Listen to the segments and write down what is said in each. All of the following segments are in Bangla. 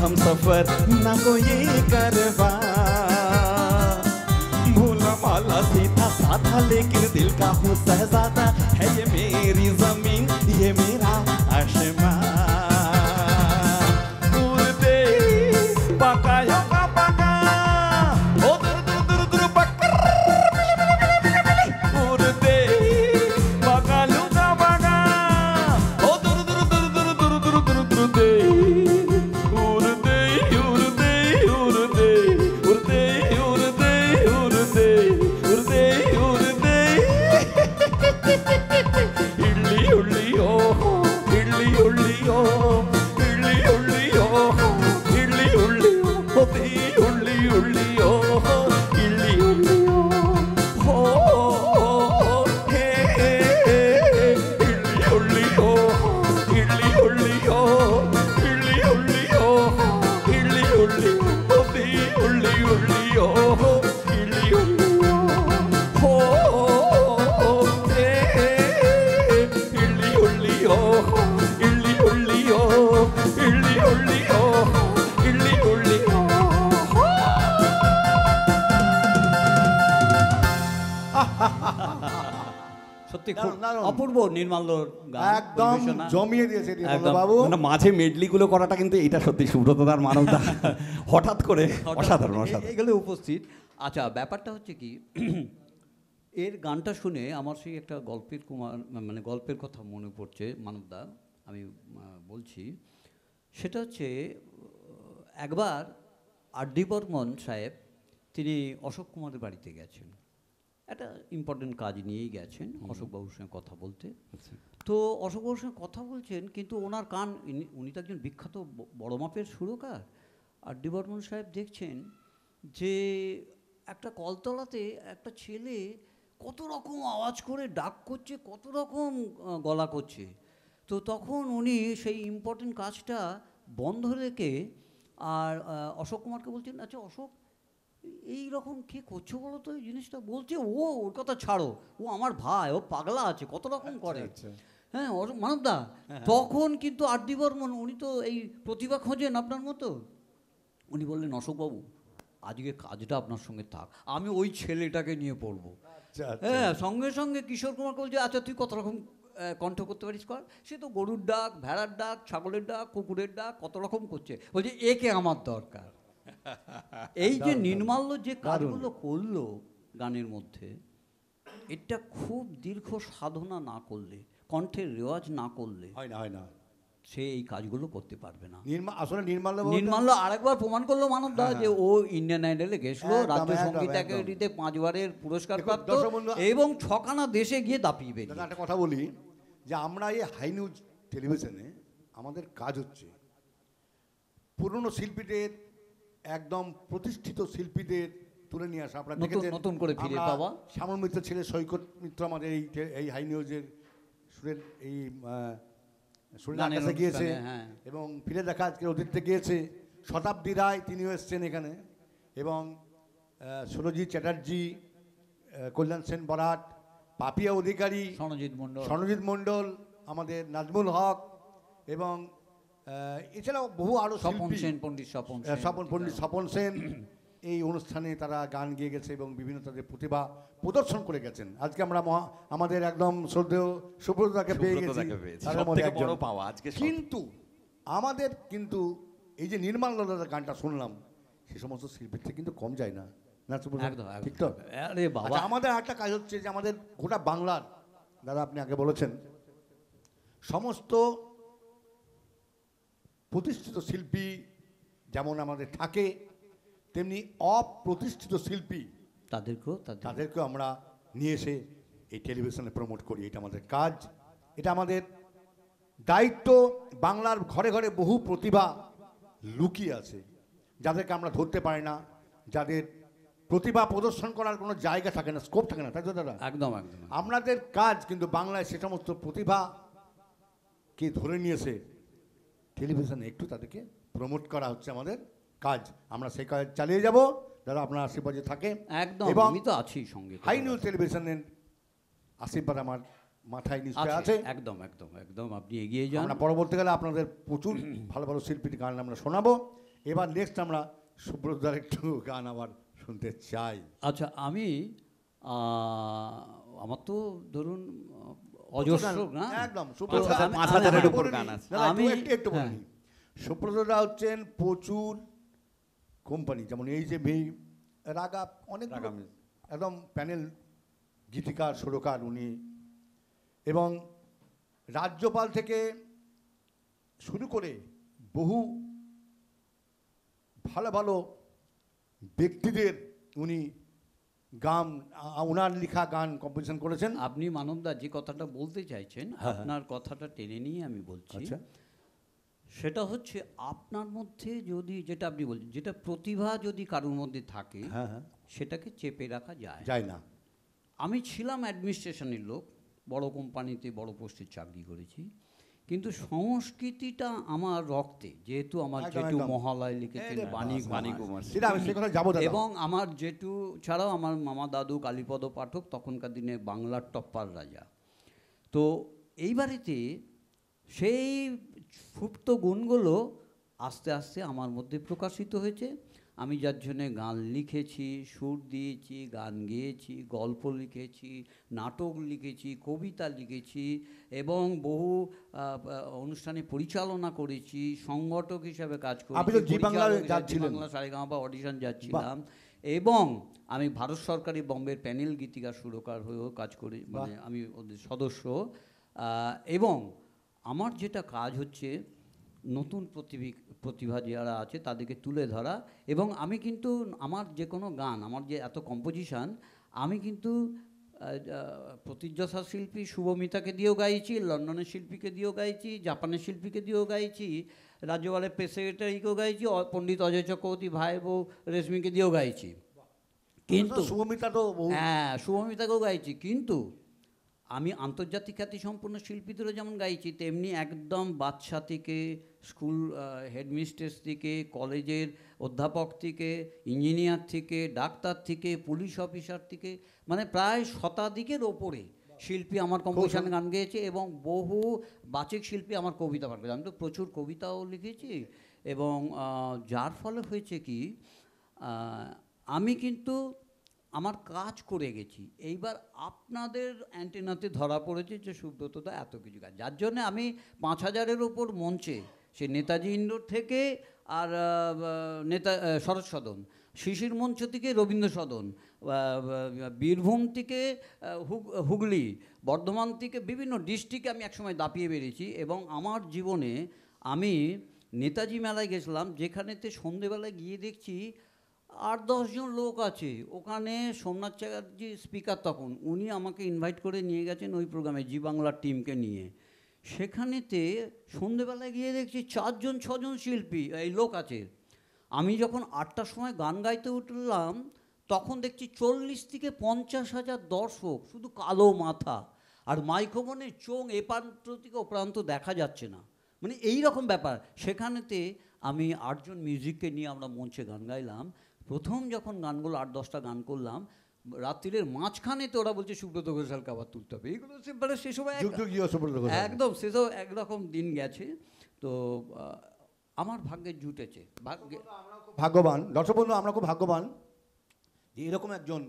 हम सफर ना कोई करवा भोला भाला सीधा साधा लेकिन दिल का हूँ शहजादा है ये मेरी जमीन ये मेरा आसमां उड़ते पकायो का पका ओ दुर दुर दुर दुर पक्कर उड़ते पकालू का पका ओ दुर दुर दुर दुर दुर दुर दुर दुर दे उड़ते उड़ते उड़ते उड़ते उड़ते उड़ते उड़ते उड़ते इडली उडली ओ इडली उडली ओ इडली उडली ओ इडली उडली ओ इडली उडली ओ इडली उडली ओ हे इडली उडली ओ इडली उडली ओ इडली उडली ओ इडली उडली ओ इडली उडली ओ इडली उडली हो हे इडली उडली ओ इडली उडली ओ इडली उडली ओ इडली उडली ओ সত্যি খুব দারুণ, দারুণ। অপূর্ব নির্মাল্যর গান একদম পরিবেশনা। জমিয়ে দিয়েছে একদম। নির্মল বাবু। মানে মাঝে মেডলিগুলো করাটা কিন্তু এটা সত্যি সুব্রতদার মানবদা হঠাৎ করে অসাধারণ অসাধারণ এগুলো উপস্থিত। আচ্ছা, ব্যাপারটা হচ্ছে কি, এর গানটা শুনে আমার সেই একটা গল্পের মানে গল্পের কথা মনে পড়ছে মানবদা, আমি বলছি। সেটা হচ্ছে একবার আর.ডি. বর্মন সাহেব তিনি অশোক কুমারের বাড়িতে গেছেন, একটা ইম্পর্টেন্ট কাজ নিয়েই গেছেন অশোকবাবুর সঙ্গে কথা বলতে। তো অশোকবাবুর সঙ্গে কথা বলছেন, কিন্তু ওনার কান, উনি তো একজন বিখ্যাত বড় মাপের সুরকার। আর.ডি. বর্মন সাহেব দেখছেন যে একটা কলতলাতে একটা ছেলে কত রকম আওয়াজ করে ডাক করছে, কত রকম গলা করছে। তো তখন উনি সেই ইম্পর্টেন্ট কাজটা বন্ধ রেখে আর অশোক কুমারকে বলছেন, আচ্ছা অশোক, এই রকম কে করছো বলো তো এই জিনিসটা? বলছে, ও ওর কথা ছাড়ো, ও আমার ভাই, ও পাগলা আছে, কত রকম করে। হ্যাঁ মানবদা, তখন কিন্তু আর.ডি. বর্মন উনি তো এই প্রতিভা খোঁজেন আপনার মতো, উনি বললেন, অশোকবাবু আজকে কাজটা আপনার সঙ্গে থাক, আমি ওই ছেলেটাকে নিয়ে পড়বো। হ্যাঁ, সঙ্গে সঙ্গে কিশোর কুমারকে বলছে, আচ্ছা তুই কত রকম কণ্ঠ করতে পারিস কর। সে তো গরুর ডাক, ভেড়ার ডাক, ছাগলের ডাক, কুকুরের ডাক, কত রকম করছে। বলছে একে আমার দরকার। এই যে নির্মাল্য যে কাজগুলো করলো গানের মধ্যে, এটা খুব দীর্ঘ সাধনা না করলে, কণ্ঠের রেওয়াজ না করলে হয় না সে এই কাজগুলো করতে পারবে না। আসলে নির্মাল্য আরেকবার প্রমাণ করলো মানবদা যে ও ইন্ডিয়ান আইডলে গেছিল, রাজ্য সঙ্গীত একাডেমিতে 5 বারের পুরস্কার প্রাপ্ত এবং 6খানা দেশে গিয়ে দাপিয়ে বেরিয়ে। একটা কথা বলি যে আমরা এই হাই নিউজ টেলিভিশনে আমাদের কাজ হচ্ছে পুরনো শিল্পীদের, একদম প্রতিষ্ঠিত শিল্পীদের তুলে নিয়ে আসা। আপনারা দেখেছেন নতুন করে ফিরে পাওয়া। শ্যামল মিত্র ছেলে সৈকত মিত্র আমাদের এই হাই নিউজের সুরের এই সুরের আকাশে গিয়েছে এবং ফিরে দেখা আজকে অতীতে গিয়েছে। শতাব্দী রায় তিনিও এসছেন এখানে, এবং সুরজিৎ চ্যাটার্জি, কল্যাণ সেন বরাট, পাপিয়া অধিকারী, সনজিৎ মণ্ডল, আমাদের নাজমুল হক, এবং এছাড়াও বহু আরও পণ্ডিত স্বপন সেন এই অনুষ্ঠানে তারা গান গেয়ে গেছে এবং বিভিন্ন তাদের প্রতিভা প্রদর্শন করে গেছেন। আজকে আমরা আমাদের একদম শ্রদ্ধেয় সুব্রতদাকে পেয়ে গেছি। কিন্তু আমাদের কিন্তু এই যে নির্মাল্যদার গানটা শুনলাম, সে সমস্ত শিল্পীর থেকে কিন্তু কম যায় না, ঠিক তো? আমাদের একটা কাজ হচ্ছে যে আমাদের গোটা বাংলার, দাদা আপনি আগে বলেছেন, সমস্ত প্রতিষ্ঠিত শিল্পী যেমন আমাদের থাকে, তেমনি অপ্রতিষ্ঠিত শিল্পী তাদেরকেও আমরা নিয়ে এসে এই টেলিভিশনে প্রমোট করি। এটা আমাদের কাজ, এটা আমাদের দায়িত্ব। বাংলার ঘরে ঘরে বহু প্রতিভা লুকিয়ে আছে, যাদেরকে আমরা ধরতে পারি না, যাদের প্রতিভা প্রদর্শন করার কোনো জায়গা থাকে না, স্কোপ থাকে না, তাই তো দাদা? একদম একদম। আমাদের কাজ কিন্তু বাংলায় সে সমস্ত প্রতিভাকে ধরে নিয়েছে টেলিভিশনে একটু তাদেরকে প্রমোট করা হচ্ছে আমাদের কাজ। আমরা সেই কাজ চালিয়ে যাব দাদা, আপনার আশীর্বাদে থাকে। একদম, আমি তো আছি সঙ্গে। হাই নিউজ টেলিভিশনের আশীর্বাদ আমার মাথায় নিশ্চয় আছে। একদম একদম একদম, আপনি এগিয়ে যান। আমরা পরবর্তীকালে আপনাদের প্রচুর ভালো ভালো শিল্পীর গান আমরা শোনাবো এবার নেক্সট আমরা সুব্রতদার একটু গান আবার শুনতে চাই। আচ্ছা, আমি আমার তো ধরুন অজস্র গান, একদম সুব্রতদা 5,000-এর উপর গান আছে। আমি একটু বলি, সুব্রতদা হচ্ছেন প্রচুর কোম্পানি, যেমন এই যে রাগা, অনেক একদম প্যানেল গীতিকার সুরকার উনি, এবং রাজ্যপাল থেকে শুরু করে বহু ভালো ভালো ব্যক্তিদের উনি গান, ওনার লেখা গান কম্পোজিশন করেছেন। আপনি মানবদা যে কথাটা বলতে চাইছেন, আপনার কথাটা টেনে নিয়ে আমি বলছি। সেটা হচ্ছে আপনার মধ্যে যদি, যেটা আপনি বলছেন, যেটা প্রতিভা যদি কারোর মধ্যে থাকে, সেটাকে চেপে রাখা যায় না। আমি ছিলাম অ্যাডমিনিস্ট্রেশনের লোক, বড় কোম্পানিতে বড় পোস্টে চাকরি করেছি, কিন্তু সংস্কৃতিটা আমার রক্তে, যেহেতু আমার জেঠু মহালয় লিখেছেন বাণী কুমার, এবং আমার জেঠু ছাড়াও আমার মামা দাদু কালীপদ পাঠক তখনকার দিনে বাংলার টপ্পার রাজা। তো এই বাড়িতে সেই সুপ্ত গুণগুলো আস্তে আস্তে আমার মধ্যে প্রকাশিত হয়েছে। আমি যার জন্যে গান লিখেছি, সুর দিয়েছি, গান গেয়েছি, গল্প লিখেছি, নাটক লিখেছি, কবিতা লিখেছি, এবং বহু অনুষ্ঠানে পরিচালনা করেছি, সংগঠক হিসাবে কাজ করেছি, বাংলা সারেগামাপা অডিশন যাচ্ছিলাম, এবং আমি ভারত সরকারি বম্বের প্যানেল গীতিকার সুরকার হয়েও কাজ করি, মানে আমি ওদের সদস্য। এবং আমার যেটা কাজ হচ্ছে নতুন প্রতিভা যারা আছে তাদেরকে তুলে ধরা, এবং আমি কিন্তু আমার যে কোনো গান, আমার যে এত কম্পোজিশন, আমি কিন্তু প্রতিযোদ্ধা শিল্পী শুভমিতাকে দিয়েও গাইছি, লন্ডনের শিল্পীকে দিয়েও গাইছি, জাপানের শিল্পীকে দিয়েও গাইছি, রাজ্যপালের প্রেস সেক্রেটারিকেও গাইছি, পণ্ডিত অজয় চক্রবর্তী ভাই বউ রেশমিকে দিয়েও গাইছি, কিন্তু শুভমিতাকেও গাইছি। কিন্তু আমি আন্তর্জাতিক খ্যাতিসম্পন্ন শিল্পীদেরও যেমন গাইছি, তেমনি একদম বাচ্চা থেকে, স্কুল হেডমিস্ট্রেস থেকে, কলেজের অধ্যাপক থেকে, ইঞ্জিনিয়ার থেকে, ডাক্তার থেকে, পুলিশ অফিসার থেকে, মানে প্রায় শতাধিকের ওপরে শিল্পী আমার কম্পোজিশন গান গেয়েছে, এবং বহু বাচিক শিল্পী আমার কবিতা পাঠ করেছে। আমি তো প্রচুর কবিতাও লিখেছি, এবং যার ফলে হয়েছে কি, আমি কিন্তু আমার কাজ করে গেছি। এইবার আপনাদের অ্যান্টেনাতে ধরা পড়েছে যে সুব্রতদা এত কিছু কাজ, যার জন্য আমি 5,000-এর ওপর মঞ্চে, সে নেতাজি ইন্ডোর থেকে আর শরৎ সদন, শিশির মঞ্চ থেকে রবীন্দ্র সদন, বীরভূম থেকে হুগলি, বর্ধমান থেকে বিভিন্ন ডিস্ট্রিক্টে আমি একসময় দাপিয়ে বেরিয়েছি। এবং আমার জীবনে আমি নেতাজি মেলায় গেছিলাম, যেখানেতে সন্ধেবেলায় গিয়ে দেখছি 8-10 জন লোক আছে ওখানে। সোমনাথ চ্যাটার্জি স্পিকার তখন, উনি আমাকে ইনভাইট করে নিয়ে গেছেন ওই প্রোগ্রামে, জি বাংলার টিমকে নিয়ে। সেখানেতে সন্ধেবেলায় গিয়ে দেখছি 4-6 জন শিল্পী এই লোক আছে। আমি যখন 8টার সময় গান গাইতে উঠলাম, তখন দেখছি 40 থেকে 50,000 দর্শক, শুধু কালো মাথা, আর মাইক্রোফোনের চোখ এ প্রান্ত থেকে ও প্রান্ত দেখা যাচ্ছে না, মানে এই রকম ব্যাপার। সেখানেতে আমি 8 জন মিউজিককে নিয়ে আমরা মঞ্চে গান গাইলাম। প্রথম যখন গানগুলো 8-10টা গান করলাম, রাত্রির মাঝখানে তো ওরা বলছে সুব্রত ঘোষালকে আবার তুলতে হবে, এইগুলো সেবারে সে সময় একদম সেসব একরকম দিন গেছে। তো আমার ভাগ্যে জুটেছে, ভাগ্যবান দর্শক বন্ধু, আমরা খুব ভাগ্যবান যে এরকম একজন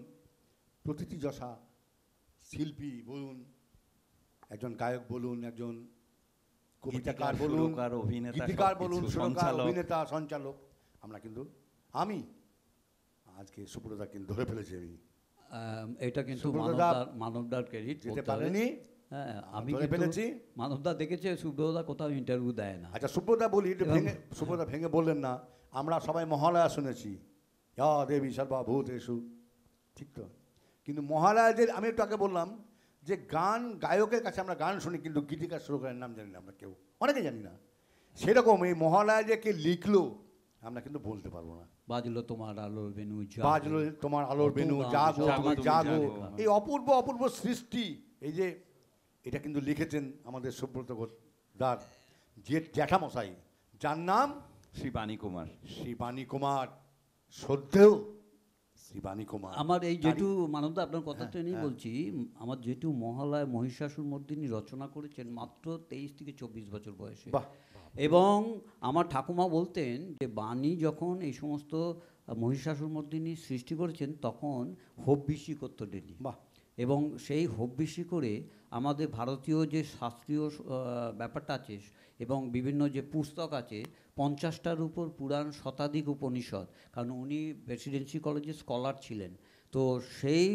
প্রতিথিযশা শিল্পী বলুন, একজন গায়ক বলুন, একজন কবিতাকার বলুন, গীতিকার বলুন, সুরকার, অভিনেতা, সঞ্চালক, আমরা কিন্তু আমি আজকে সুব্রতদা কিন্তু ধরে ফেলেছি। এটা কিন্তু মানবদার ক্রেডিট যেতে পারেনি, হ্যাঁ আমি ফেলেছি। মানবদা দেখেছে সুব্রতদা কোথাও ইন্টারভিউ দেয় না। আচ্ছা সুব্রতদা বলি, সুব্রতদা ভেঙে বললেন না, আমরা সবাই মহালয়া শুনেছি, ইয়া দেবী সর্বভূতেষু, ঠিক তো? কিন্তু মহালয়াদের আমি একটু আগে বললাম যে গান গায়কের কাছে আমরা গান শুনি, কিন্তু গীতিকার সুরকারের নাম জানি না আমরা কেউ, অনেকে জানি না। সেরকম এই মহালয়া যে কে লিখলো আমরা কিন্তু বলতে পারবো না। বাজলো তোমার আলোর বেনু, বাজলো তোমার আলোর বেনু, জাগো জাগো, এই অপূর্ব অপূর্ব সৃষ্টি, এই যে এটা কিন্তু লিখেছেন আমাদের সুব্রত দার জ্যাঠামশাই, যার নাম শ্রীবাণী কুমার। শ্রীবাণী কুমার, শ্রদ্ধেয় শ্রীবাণী কুমার। আমার এই জেঠু, মানবদা আপনার কথাটা নিয়ে বলছি, আমার জেঠু মহালয়া মহিষাসুর মর্দিনী রচনা করেছেন মাত্র 23 থেকে 24 বছর বয়সে। এবং আমার ঠাকুমা বলতেন যে বাণী যখন এই সমস্ত মহিষাসুরমর্দিনী সৃষ্টি করেছেন তখন হব্বিষি করতো ডেলি। বাহ। এবং সেই হব্বিষি করে আমাদের ভারতীয় যে শাস্ত্রীয় ব্যাপারটা আছে এবং বিভিন্ন যে পুস্তক আছে 50টার উপর পুরাণ, শতাধিক উপনিষদ, কারণ উনি প্রেসিডেন্সি কলেজে স্কলার ছিলেন, তো সেই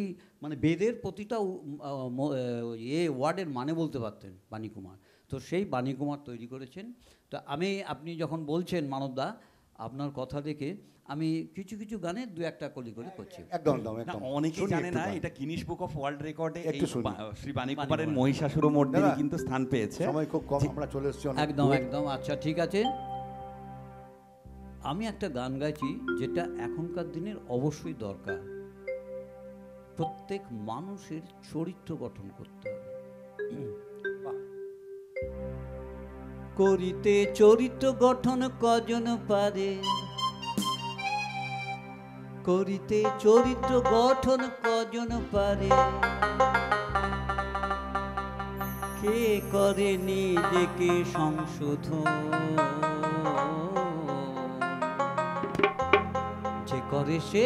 মানে বেদের প্রতিটা ওয়ার্ডের মানে বলতে পারতেন বাণীকুমার। তো সেই বাণীকুমার তৈরি করেছেন। তো আপনি যখন বলছেন মানবদা, আপনার কথা দেখে আমি কিছু কিছু গানে দু একটা কলি করে করছি। একদম অনেকেই জানে না এটা গিনিস বুক অফ ওয়ার্ল্ড রেকর্ডে শ্রী বাণীকুমারের বাণীকুমার। মহিষাসুরমর্দিনী কিন্তু স্থান পেয়েছে। সময় খুব কম, আমরা চলে এসেছি একদম একদম। আচ্ছা ঠিক আছে, আমি একটা গান গাইছি যেটা এখনকার দিনের অবশ্যই দরকার। প্রত্যেক মানুষের চরিত্র গঠন করতে হবে। করিতে চরিত্র গঠন কজন পারে, করিতে চরিত্র গঠন কজন পারে, কে করে নিজেকে সংশোধন, যে করে সে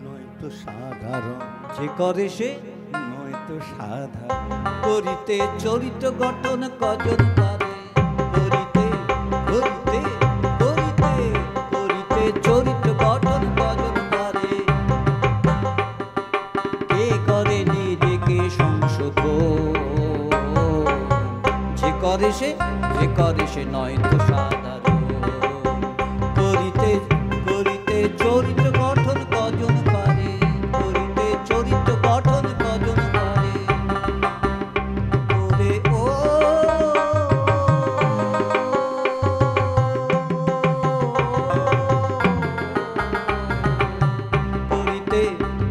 নয়তো সাধারণ, যে করে সে নয়তো সাধারণ। করিতে চরিত্র গঠন কজন পারে, করিতে করিতে করিতে করিতে চরিত্র গঠন কজন পারে, কে করে নিজেকে সংশোধন, যে করে সে নয়তো সাধারণ। করিতে করিতে চরিত্র গঠন কজন পারে, করিতে চরিত্র গঠন কজন পারে, ওরে ও করিতে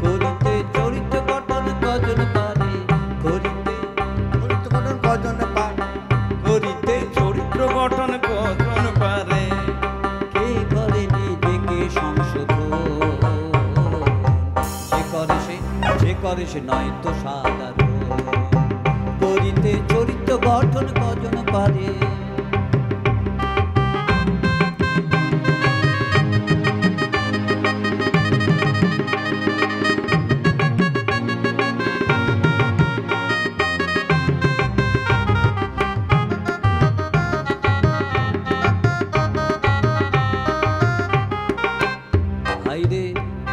করিতে চরিত্র গঠন কজন পারে, করিতে চরিত্র গঠন কজন পারে, করিতে চরিত্র গঠন কজন পারে, কে করে নিজেকে সংশোধন, যে করে সে নয়তো সাধারণ। করিতে চরিত্র গঠন কজন পারে।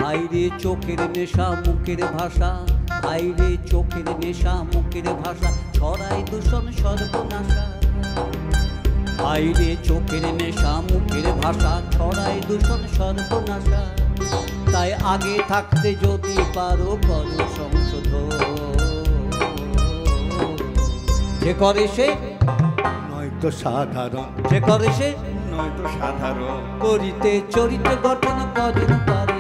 হাইরে চোখের নেশা মুখের ভাষা, হাইরে চোখের নেশা মুখের ভাষা, ছড়াই দূষণ সর্বনাশা। হাইরে চোখের নেশা মুখের ভাষা, ছড়াই দূষণ সর্বনাশা। তাই আগে থাকতে যদি পারো করো সংশোধন, যে করে সে নয়তো সাধারণ, যে করে সে নয়তো সাধারণ। করিতে চরিত্র গঠন কজন পারে,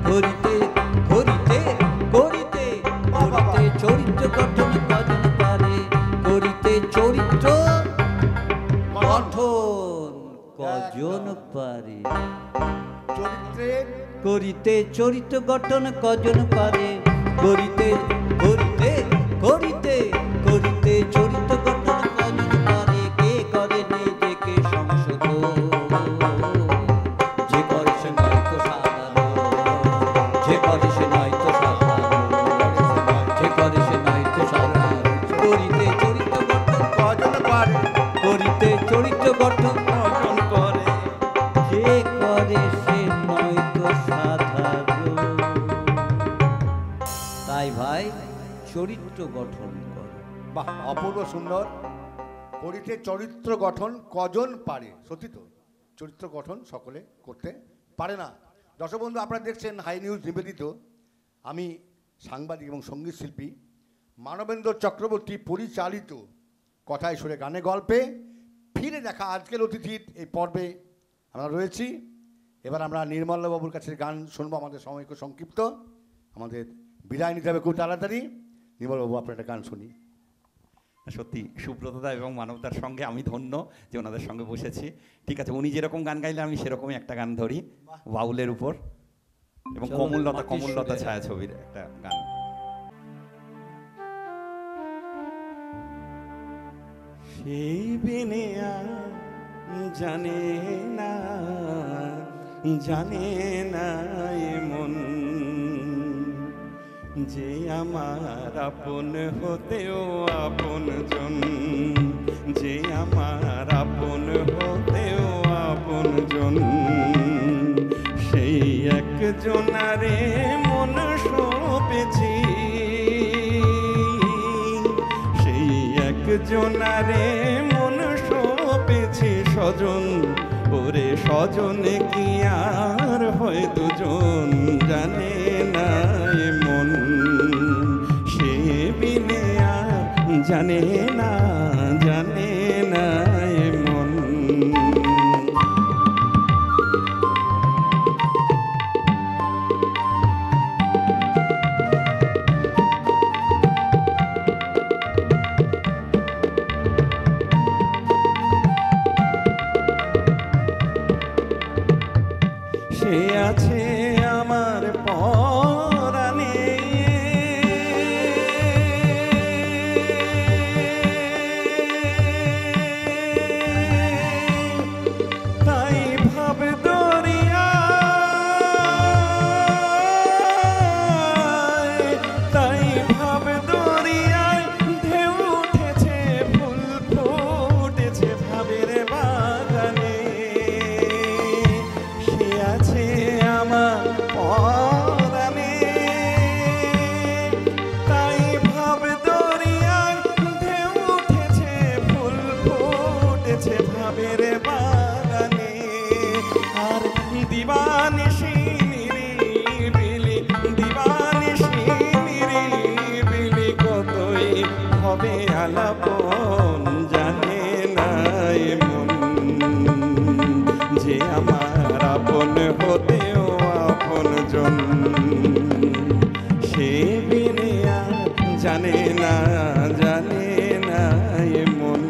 করিতে করিতে করিতে করিতে চরিত্র গঠন কজন পারে, করিতে চরিত্র গঠন কজন পারে, চরিত্রের করিতে চরিত্র গঠন কজন পারে, করিতে করিতে করিতে করিতে চরিত্র গঠন কজন পারে, কে করে নিজেকে সংশোধন, যে করে সে নয়তো সাধারণ, যে করে সে নয়তো সাধারণ, যে করে সে নয়তো সাধারণ। করিতে চরিত্র গঠন কজন পারে, করিতে চরিত্র গঠন কজন করে, যে করে সে নয়তো সাধারণ। তাই ভাই চরিত্র গঠন করো। বাহ, অপূর্ব সুন্দর। করিতে চরিত্র গঠন কজন পারে, সত্যি তো চরিত্র গঠন সকলে করতে পারে না। দর্শক বন্ধু, আপনারা দেখছেন হাই নিউজ নিবেদিত। আমি সাংবাদিক এবং সঙ্গীত শিল্পী মানবেন্দ্র চক্রবর্তী পরিচালিত কথায় সুরে গানে গল্পে ফিরে দেখা আজকের অতিথির এই পর্বে আমরা রয়েছি। এবার আমরা নির্মলবাবুর কাছে গান শুনবো। আমাদের সময় খুব সংক্ষিপ্ত, আমাদের বিদায় নিতে হবে খুব তাড়াতাড়ি। নির্মলবাবু, আপনার একটা গান শুনি। সত্যি সুব্রতদা এবং মানবদার সঙ্গে আমি ধন্য যে ওনাদের সঙ্গে বসেছি। ঠিক আছে, উনি যেরকম গান গাইলে আমি সেরকমই একটা গান ধরি বাউলের উপর এবং কমললতা ছায়াছবির একটা গান। সেই বিনে জানে না, জানে না এ মন যে আমার আপন হতেও আপন জন, যে আমার আপন হতেও আপন জন, সেই একজনারে মন সঁপেছি, সেই একজনারে মন সঁপেছি স্বজন, ওরে স্বজনে কি আর হয় দুজন, জানে না এ মন সে বিনে আর জানে না, জানে না এ মন। সে আছে আমার পরাণে, তাই ভাব দরিয়ায়, তাই ভাব দরিয়ায় ঢেউ উঠেছে, ফুল ফুটেছে ভাবের বাগানে। সে আছে আমার পরাণে, তাই ভাব দরিয়ায় ঢেউ উঠেছে, ফুল ফুটেছে ভাবের বাগানে। আর দিবানিশি নিরিবিলি, দিবানিশি নিরিবিলি কতই হবে আলাপন, জানে না এ মন যে আমার আপন হতেও আপন জন, সে বিনে আর জানে না, জানে না এ মন।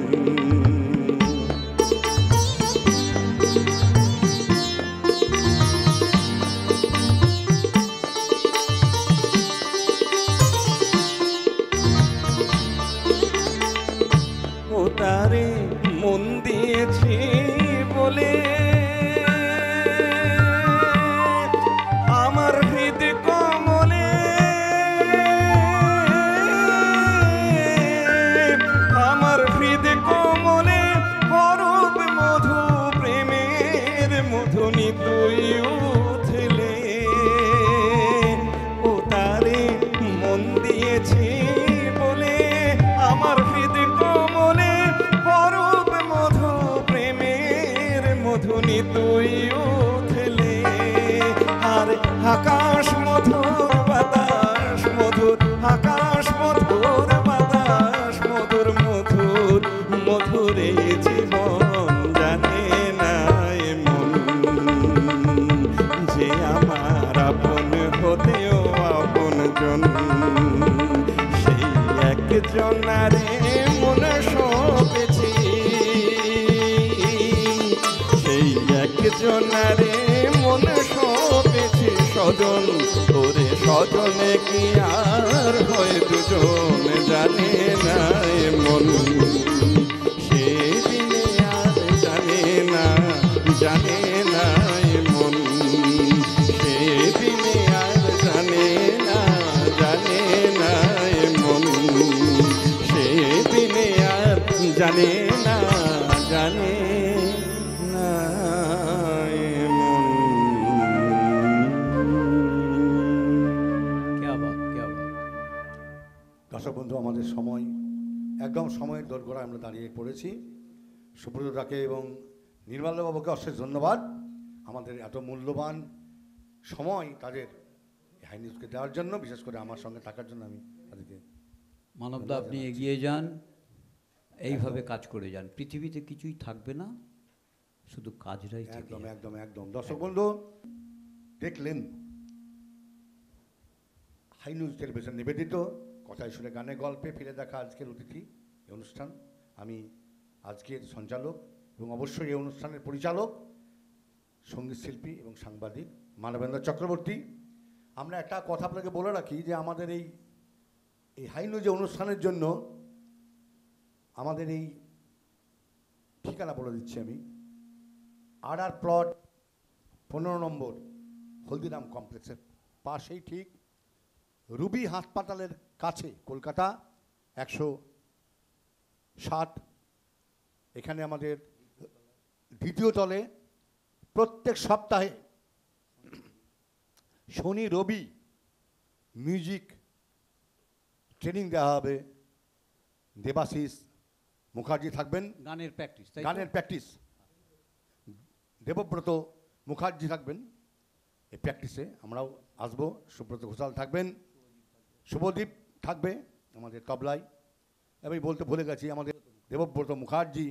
ও তারে মন দিয়েছি বলে আমার হৃদ কমলে, আমার হৃদ কমলে অরূপ মধু প্রেমের মধুনি তুই উঠলে। ও তারে মন দিয়েছি বলে আমার হৃদ কমলে অরূপ মধু প্রেমের মধুনি তুই উঠলে। আর আকাশ মধুর বাতাস মধুর, আকাশ মধুর বাতাস মধুর, মধুর মধুরে জীবন, জানে না এ মন যে আমার আপন হতেও আপন জন, সেই একজনারে মন সঁপেছি, সেই একজনারে মন সঁপেছি স্বজন, ওরে স্বজনে কি আর হয় দুজন, জানে না এ মন সে দিনে আর জানে না, জানে না এ মন সে দিনে আর জানে না, জানে না এ মন সে দিনে আর জানে না, জানে না এ মন। क्या बात, क्या बात। দর্শক বন্ধু, আমাদের সময় একদম সময়ের দোরগোড়ায় আমরা দাঁড়িয়ে পড়েছি। সুব্রতদাকে এবং নির্মলবাবুকে অশেষ ধন্যবাদ আমাদের এত মূল্যবান সময় তাদের হাই নিউজকে দেওয়ার জন্য, বিশেষ করে আমার সঙ্গে থাকার জন্য আমি তাদেরকে মানবদা আপনি এগিয়ে যান, এইভাবে কাজ করে যান, পৃথিবীতে কিছুই থাকবে না, শুধু কাজরাই থেকে একদম যাবে। একদম একদম। দর্শক বন্ধু দেখলেন হাই নিউজ টেলিভিশন নিবেদিত কথায় শুনে গানে গল্পে ফিরে দেখা আজকের অতিথি এই অনুষ্ঠান। আমি আজকের সঞ্চালক এবং অবশ্যই এই অনুষ্ঠানের পরিচালক সঙ্গীত শিল্পী এবং সাংবাদিক মানবেন্দ্র চক্রবর্তী। আমরা একটা কথা আপনাকে বলে রাখি যে আমাদের এই হাই নিউজ অনুষ্ঠানের জন্য আমাদের এই ঠিকানা বলে দিচ্ছি আমি। আর প্লট 15 নম্বর হলদিরাম কমপ্লেক্সের পাশেই, ঠিক রুবি হাসপাতালের কাছে, কলকাতা 107। এখানে আমাদের দ্বিতীয় তলে প্রত্যেক সপ্তাহে শনি রবি মিউজিক ট্রেনিং দেওয়া হবে। দেবাশিস মুখার্জি থাকবেন, গানের প্র্যাকটিস, গানের প্র্যাকটিস। দেবব্রত মুখার্জি থাকবেন এই প্র্যাকটিসে, আমরাও আসবো। সুব্রত ঘোষাল থাকবেন, শুভদীপ থাকবে আমাদের তবলায়। আমি বলতে ভুলে গেছি, আমাদের দেবব্রত মুখার্জি।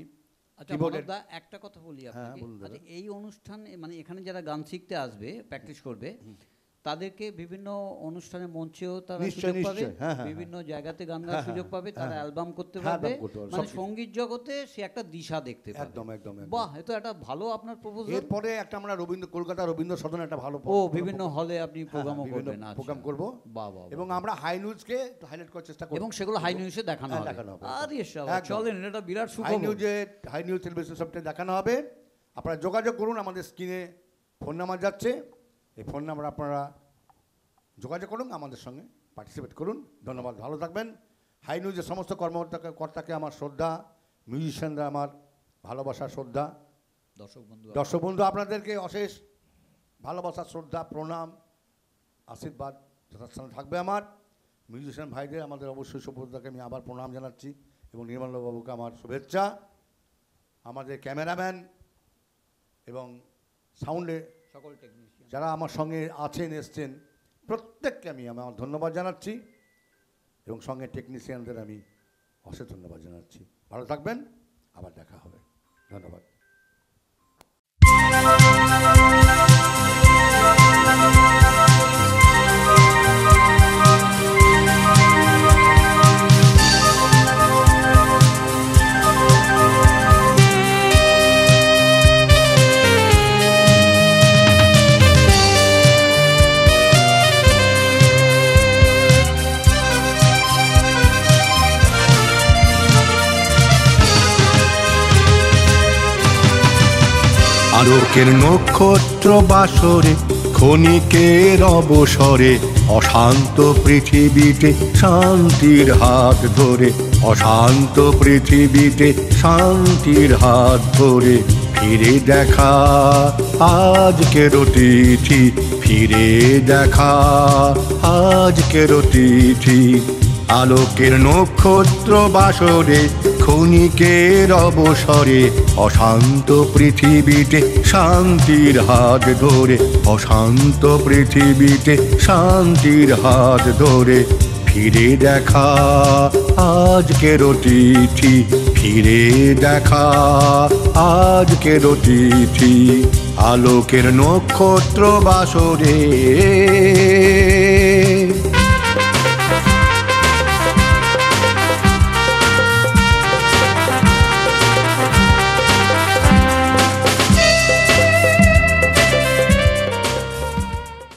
আচ্ছা মানবদা, একটা কথা বলি আপনাকে। আচ্ছা, এই অনুষ্ঠানে মানে এখানে যারা গান শিখতে আসবে, প্র্যাকটিস করবে, তাদেরকে বিভিন্ন অনুষ্ঠানে মঞ্চেও তারা সুযোগ পাবে, বিভিন্ন জায়গাতে গান গাওয়ার সুযোগ পাবে, তারা অ্যালবাম করতে পারবে, মানে সঙ্গীত জগতে সে একটা দিশা দেখতে পাবে। একদম একদম। বাহ, এ তো একটা ভালো আপনার প্রপোজাল। এরপরে একটা আমরা কলকাতা রবীন্দ্র সদনে একটা ভালো বিভিন্ন হলে আপনি প্রোগ্রামও করবেন। প্রোগ্রাম করব, এবং আমরা হাই নিউজকে হাইলাইট করার চেষ্টা করব, এবং সেগুলো হাই নিউজে দেখানো হবে। আরে শাবাশ, চলেন, এটা বিরাট সুখবর। হাই নিউজ টেলিভিশন সবটাই দেখানো হবে। আপনারা যোগাযোগ করুন, আমাদের স্ক্রিনে ফোন নাম্বার যাচ্ছে, এই ফোন নাম্বার আপনারা যোগাযোগ করুন, আমাদের সঙ্গে পার্টিসিপেট করুন। ধন্যবাদ, ভালো থাকবেন। হাই নিউজের সমস্ত কর্তাকে আমার শ্রদ্ধা, মিউজিশিয়ানরা আমার ভালোবাসা, শ্রদ্ধা। দর্শক বন্ধু আপনাদেরকে অশেষ ভালোবাসা, শ্রদ্ধা, প্রণাম, আশীর্বাদ যথাস্থানে থাকবে আমার। মিউজিশিয়ান ভাইদের আমাদের অবশ্যই সুব্রতদাকে আমি আবার প্রণাম জানাচ্ছি, এবং নির্মলবাবুকে আমার শুভেচ্ছা। আমাদের ক্যামেরাম্যান এবং সাউন্ডে সকল টেকনিশিয়ান যারা আমার সঙ্গে আছেন, এসছেন, প্রত্যেককে আমি আমার ধন্যবাদ জানাচ্ছি, এবং সঙ্গে টেকনিশিয়ানদের আমি অশেষ ধন্যবাদ জানাচ্ছি। ভালো থাকবেন, আবার দেখা হবে। ধন্যবাদ। আলোকের নক্ষত্র বাসরে, ক্ষণিকের অবসরে, অশান্ত পৃথিবীতে শান্তির হাত ধরে, অশান্ত পৃথিবীতে শান্তির হাত ধরে, ফিরে দেখা আজকের তিথি, ফিরে দেখা আজকের তিথি। আলোকের নক্ষত্র বাসরে, ক্ষণিকের অবসরে, অশান্ত পৃথিবীতে শান্তির হাত ধরে, অশান্ত পৃথিবীতে শান্তির হাত ধরে, ফিরে দেখা আজকের তিথি, ফিরে দেখা আজকের তিথি। আলোকের নক্ষত্র বাসরে।